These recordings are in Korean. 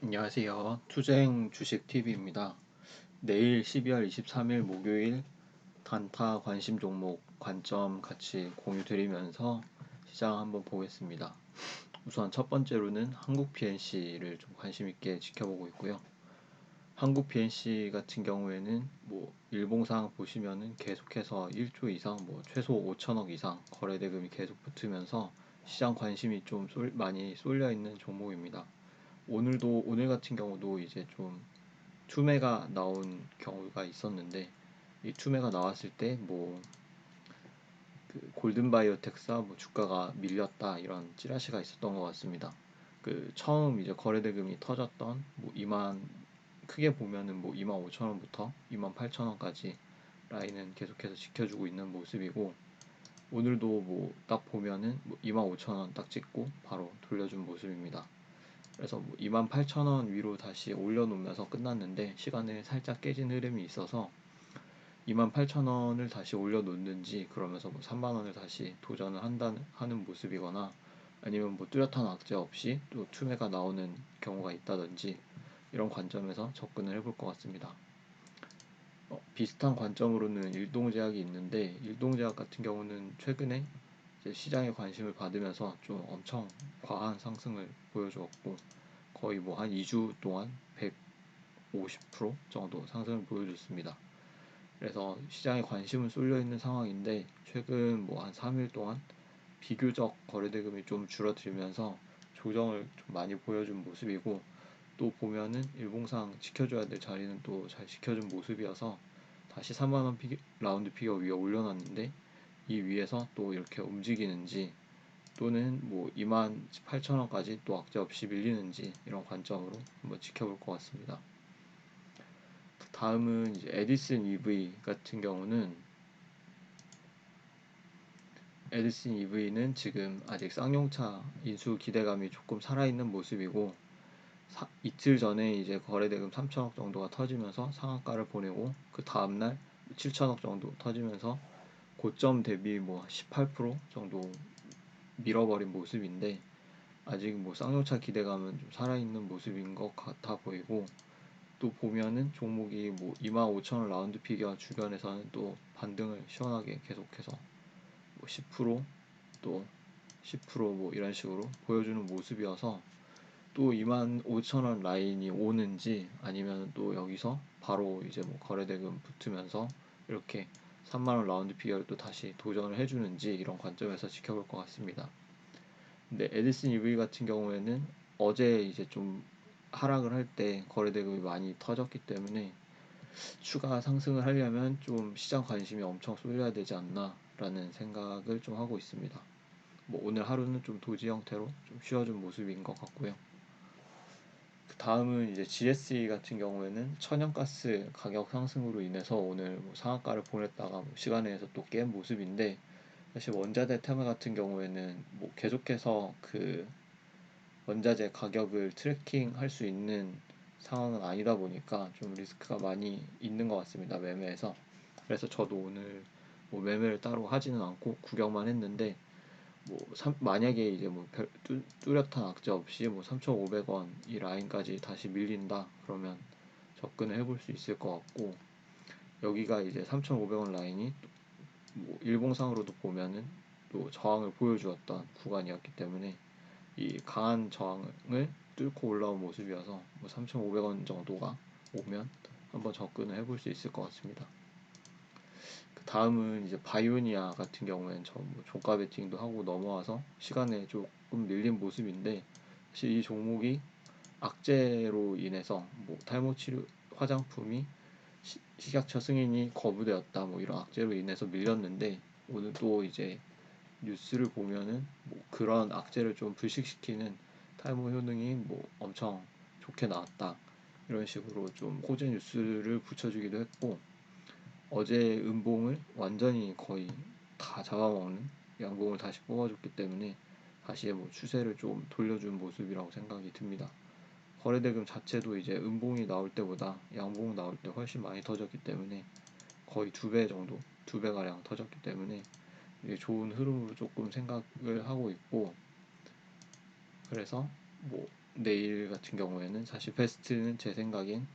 안녕하세요. 투쟁 주식TV입니다. 내일 12월 23일 목요일 단타 관심 종목 관점 같이 공유 드리면서 시장 한번 보겠습니다. 우선 첫 번째로는 한국 PNC를 좀 관심 있게 지켜보고 있고요. 한국 PNC 같은 경우에는 일봉상 보시면은 계속해서 1조 이상, 최소 5천억 이상 거래대금이 계속 붙으면서 시장 관심이 좀 많이 쏠려 있는 종목입니다. 오늘 같은 경우도 이제 좀 투매가 나온 경우가 있었는데, 이 투매가 나왔을 때 골든바이오텍사 주가가 밀렸다 이런 찌라시가 있었던 것 같습니다. 처음 이제 거래대금이 터졌던 크게 보면은 2만 5천 원부터 2만 8천 원까지 라인은 계속해서 지켜주고 있는 모습이고, 오늘도 딱 보면은 2만 5천 원 딱 찍고 바로 돌려준 모습입니다. 그래서 28,000원 위로 다시 올려놓으면서 끝났는데, 시간에 살짝 깨진 흐름이 있어서 28,000원을 다시 올려놓는지, 그러면서 3만원을 다시 도전을 하는 모습이거나, 아니면 뚜렷한 악재 없이 또 투매가 나오는 경우가 있다든지, 이런 관점에서 접근을 해볼 것 같습니다. 비슷한 관점으로는 일동제약이 있는데, 일동제약 같은 경우는 최근에 이제 시장의 관심을 받으면서 좀 엄청 과한 상승을 보여주었고, 거의 한 2주 동안 150% 정도 상승을 보여줬습니다. 그래서 시장에 관심은 쏠려 있는 상황인데, 최근 한 3일 동안 비교적 거래대금이 좀 줄어들면서 조정을 좀 많이 보여준 모습이고, 또 보면은 일봉상 지켜줘야 될 자리는 또 잘 지켜준 모습이어서 다시 3만원 라운드 피겨 위에 올려놨는데, 이 위에서 또 이렇게 움직이는지, 또는 28,000원까지 또 악재 없이 밀리는지, 이런 관점으로 한번 지켜볼 것 같습니다. 다음은 이제 에디슨 EV 같은 경우는, 에디슨 EV는 지금 아직 쌍용차 인수 기대감이 조금 살아있는 모습이고, 이틀 전에 이제 거래대금 3천억 정도가 터지면서 상한가를 보내고, 그 다음날 7천억 정도 터지면서 고점 대비 18% 정도 밀어버린 모습인데, 아직 쌍용차 기대감은 좀 살아있는 모습인 것 같아 보이고, 또 보면은 종목이 25,000원 라운드 피겨 주변에서는 또 반등을 시원하게 계속해서 10%또 10% 이런 식으로 보여주는 모습이어서, 또 25,000원 라인이 오는지, 아니면 또 여기서 바로 이제 거래대금 붙으면서 이렇게 3만원 라운드 피겨를 또 다시 도전을 해주는지, 이런 관점에서 지켜볼 것 같습니다. 근데 에디슨 EV 같은 경우에는 어제 이제 좀 하락을 할 때 거래대금이 많이 터졌기 때문에, 추가 상승을 하려면 좀 시장 관심이 엄청 쏠려야 되지 않나 라는 생각을 좀 하고 있습니다. 오늘 하루는 좀 도지 형태로 좀 쉬어준 모습인 것 같고요. 그 다음은 이제 GSE 같은 경우에는 천연가스 가격 상승으로 인해서 오늘 상한가를 보냈다가 시간에서 또 깬 모습인데, 사실 원자재 테마 같은 경우에는 계속해서 원자재 가격을 트래킹 할 수 있는 상황은 아니다 보니까 좀 리스크가 많이 있는 것 같습니다, 매매에서. 그래서 저도 오늘 매매를 따로 하지는 않고 구경만 했는데, 만약에 이제 뚜렷한 악재 없이 3,500원 이 라인까지 다시 밀린다 그러면 접근을 해볼 수 있을 것 같고, 여기가 이제 3,500원 라인이 일봉상으로도 보면은 또 저항을 보여주었던 구간이었기 때문에, 이 강한 저항을 뚫고 올라온 모습이어서 3,500원 정도가 오면 한번 접근을 해볼 수 있을 것 같습니다. 그 다음은 이제 바이오니아 같은 경우에는 저 종가 베팅도 하고 넘어와서 시간에 조금 밀린 모습인데, 사실 이 종목이 악재로 인해서 탈모 치료 화장품이 식약처 승인이 거부되었다 이런 악재로 인해서 밀렸는데, 오늘 또 이제 뉴스를 보면은 그런 악재를 좀 불식시키는 탈모 효능이 엄청 좋게 나왔다 이런 식으로 좀 호재 뉴스를 붙여주기도 했고, 어제 음봉을 완전히 거의 다 잡아먹는 양봉을 다시 뽑아줬기 때문에 다시 추세를 좀 돌려준 모습이라고 생각이 듭니다. 거래대금 자체도 이제 음봉이 나올 때보다 양봉 나올 때 훨씬 많이 터졌기 때문에, 거의 2배 정도, 2배가량 터졌기 때문에 이게 좋은 흐름으로 조금 생각을 하고 있고, 그래서 내일 같은 경우에는 사실 베스트는 제 생각엔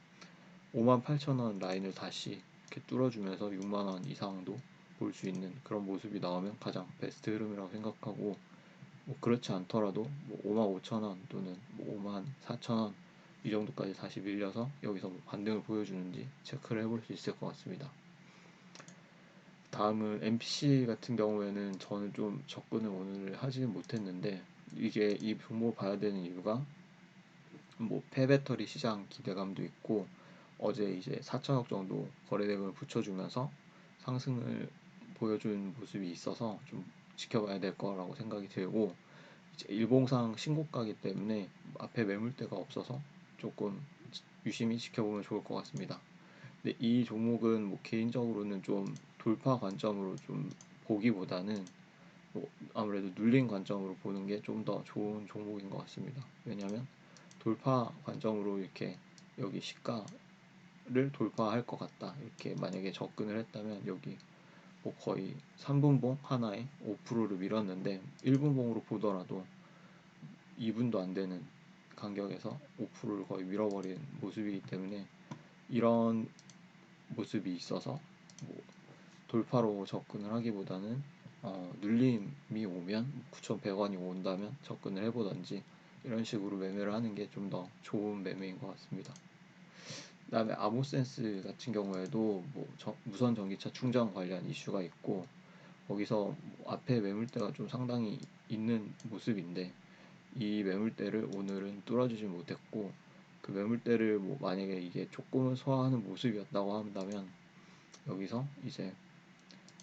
58,000원 라인을 다시 이렇게 뚫어주면서 6만원 이상도 볼 수 있는 그런 모습이 나오면 가장 베스트 흐름이라고 생각하고, 뭐 그렇지 않더라도 뭐 55,000원 또는 뭐 54,000원 이 정도까지 다시 밀려서 여기서 뭐 반등을 보여주는지 체크를 해볼 수 있을 것 같습니다. 다음은 MPC 같은 경우에는 저는 좀 접근을 오늘 하지는 못했는데, 이게 이 종목을 봐야 되는 이유가 뭐 폐배터리 시장 기대감도 있고, 어제 이제 4천억 정도 거래대금을 붙여주면서 상승을 보여준 모습이 있어서 좀 지켜봐야 될 거라고 생각이 들고, 이제 일봉상 신고가이기 때문에 앞에 매물대가 없어서 조금 유심히 지켜보면 좋을 것 같습니다. 근데 이 종목은 뭐 개인적으로는 좀 돌파 관점으로 좀 보기보다는 뭐 아무래도 눌린 관점으로 보는 게 좀 더 좋은 종목인 것 같습니다. 왜냐하면 돌파 관점으로 이렇게 여기 시가를 돌파할 것 같다, 이렇게 만약에 접근을 했다면 여기 뭐 거의 3분봉 하나에 5%를 밀었는데 1분봉으로 보더라도 2분도 안 되는 간격에서 5%를 거의 밀어버린 모습이기 때문에, 이런 모습이 있어서 뭐 돌파로 접근을 하기보다는 눌림이 오면 9,100원이 온다면 접근을 해보던지 이런 식으로 매매를 하는 게 좀 더 좋은 매매인 것 같습니다. 그다음에 아모센스 같은 경우에도 뭐 무선 전기차 충전 관련 이슈가 있고, 거기서 뭐 앞에 매물대가 좀 상당히 있는 모습인데 이 매물대를 오늘은 뚫어주지 못했고, 그 매물대를 뭐 만약에 이게 조금은 소화하는 모습이었다고 한다면 여기서 이제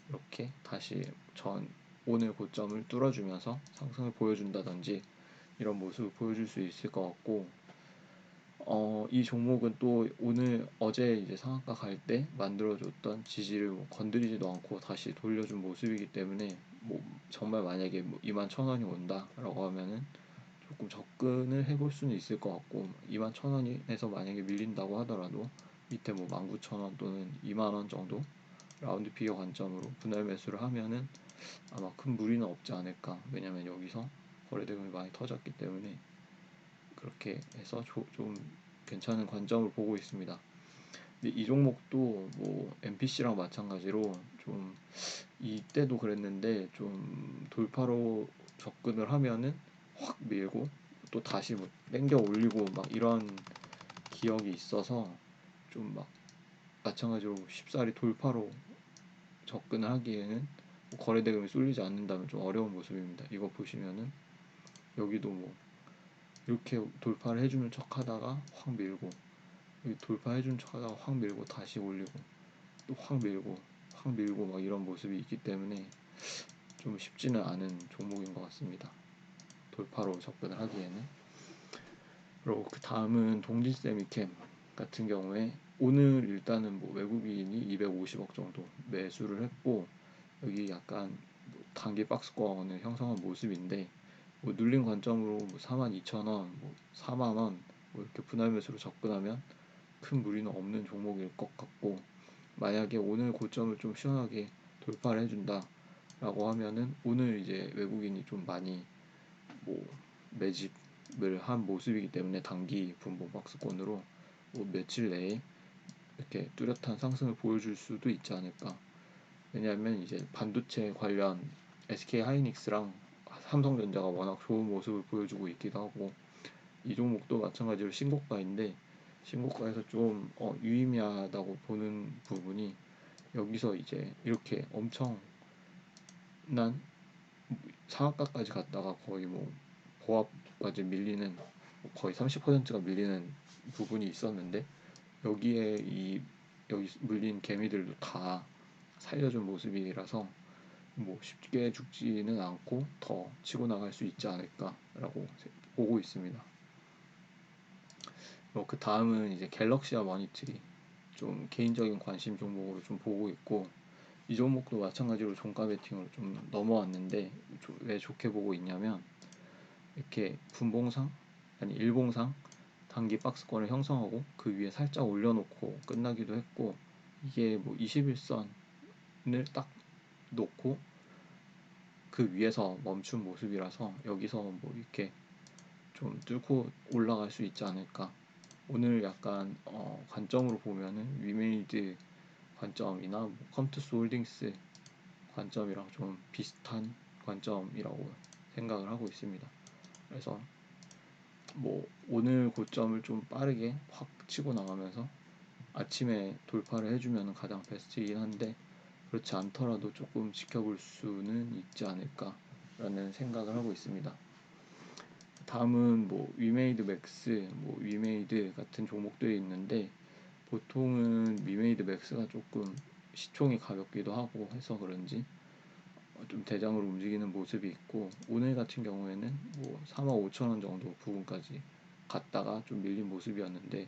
이렇게 다시 오늘 고점을 뚫어주면서 상승을 보여준다든지 이런 모습을 보여줄 수 있을 것 같고, 이 종목은 또 어제 이제 상한가 갈 때 만들어줬던 지지를 뭐 건드리지도 않고 다시 돌려준 모습이기 때문에, 뭐 정말 만약에 뭐 21,000원이 온다라고 하면은 조금 접근을 해볼 수는 있을 것 같고, 21,000원에서 만약에 밀린다고 하더라도 밑에 뭐 19,000원 또는 2만원 정도 라운드 피겨 관점으로 분할 매수를 하면은 아마 큰 무리는 없지 않을까. 왜냐면 여기서 거래대금이 많이 터졌기 때문에 그렇게 해서 좀 괜찮은 관점을 보고 있습니다. 근데 이 종목도 뭐 MPC랑 마찬가지로 좀 이때도 그랬는데 좀 돌파로 접근을 하면은 확 밀고 또 다시 뭐 땡겨 올리고 막 이런 기억이 있어서 좀 막 마찬가지로 쉽사리 돌파로 접근을 하기에는 뭐 거래대금이 쏠리지 않는다면 좀 어려운 모습입니다. 이거 보시면은 여기도 뭐 이렇게 돌파를 해주는 척 하다가 확 밀고, 여기 돌파해주는 척 하다가 확 밀고 다시 올리고 또 확 밀고 확 밀고 막 이런 모습이 있기 때문에 좀 쉽지는 않은 종목인 것 같습니다. 돌파로 접근을 하기에는. 그리고 그 다음은 동진세미캠 같은 경우에 오늘 일단은 뭐 외국인이 250억 정도 매수를 했고, 여기 약간 뭐 단기 박스권을 형성한 모습인데, 뭐 눌린 관점으로 뭐 42,000원, 뭐 4만원 뭐 이렇게 분할 매수로 접근하면 큰 무리는 없는 종목일 것 같고, 만약에 오늘 고점을 좀 시원하게 돌파를 해준다라고 하면은 오늘 이제 외국인이 좀 많이 뭐 매집을 한 모습이기 때문에 단기 분봉 박스권으로 뭐 며칠 내에 이렇게 뚜렷한 상승을 보여줄 수도 있지 않을까. 왜냐하면 이제 반도체 관련 SK 하이닉스랑 삼성전자가 워낙 좋은 모습을 보여주고 있기도 하고, 이 종목도 마찬가지로 신고가인데 신고가에서 좀 유의미하다고 보는 부분이, 여기서 이제 이렇게 엄청난 상한가까지 갔다가 거의 뭐 보합까지 밀리는, 거의 30%가 밀리는 부분이 있었는데, 여기에 여기 물린 개미들도 다 살려준 모습이라서 뭐 쉽게 죽지는 않고 더 치고 나갈 수 있지 않을까라고 보고 있습니다. 그 다음은 이제 갤럭시와 머니트리, 좀 개인적인 관심 종목으로 좀 보고 있고, 이 종목도 마찬가지로 종가 베팅으로 좀 넘어왔는데, 왜 좋게 보고 있냐면 이렇게 분봉상 아니 일봉상 단기 박스권을 형성하고 그 위에 살짝 올려놓고 끝나기도 했고, 이게 뭐 21선을 딱 놓고 그 위에서 멈춘 모습이라서 여기서 뭐 이렇게 좀 뚫고 올라갈 수 있지 않을까. 오늘 약간 관점으로 보면은 위메이드 관점이나 뭐 컴투스 홀딩스 관점이랑 좀 비슷한 관점이라고 생각을 하고 있습니다. 그래서 뭐 오늘 고점을 좀 빠르게 확 치고 나가면서 아침에 돌파를 해주면 가장 베스트이긴 한데, 그렇지 않더라도 조금 지켜볼 수는 있지 않을까라는 생각을 하고 있습니다. 다음은 뭐 위메이드 맥스, 뭐 위메이드 같은 종목들이 있는데, 보통은 위메이드 맥스가 조금 시총이 가볍기도 하고 해서 그런지 좀 대장으로 움직이는 모습이 있고, 오늘 같은 경우에는 뭐 45,000원 정도 부분까지 갔다가 좀 밀린 모습이었는데,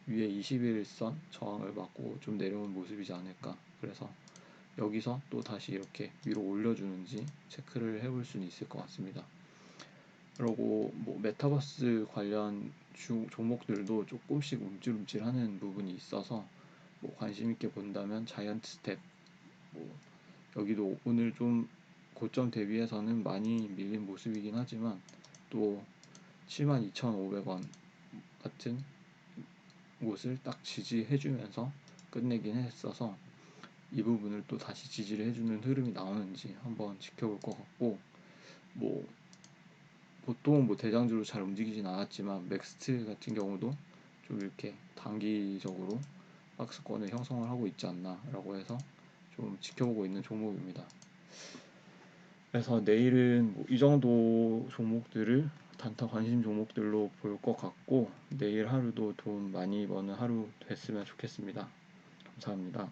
위에 21선 저항을 받고 좀 내려온 모습이지 않을까. 그래서 여기서 또 다시 이렇게 위로 올려주는지 체크를 해볼 수는 있을 것 같습니다. 그리고 뭐 메타버스 관련 종목들도 조금씩 움찔움찔하는 부분이 있어서 뭐 관심 있게 본다면 자이언트 스텝, 뭐 여기도 오늘 좀 고점 대비해서는 많이 밀린 모습이긴 하지만 또 72,500원 같은 곳을 딱 지지해주면서 끝내긴 했어서 이 부분을 또 다시 지지를 해주는 흐름이 나오는지 한번 지켜볼 것 같고, 뭐 보통은 뭐 대장주로 잘 움직이진 않았지만 맥스트 같은 경우도 좀 이렇게 단기적으로 박스권을 형성을 하고 있지 않나라고 해서 좀 지켜보고 있는 종목입니다. 그래서 내일은 뭐 이 정도 종목들을 단타 관심 종목들로 볼 것 같고, 내일 하루도 돈 많이 버는 하루 됐으면 좋겠습니다. 감사합니다.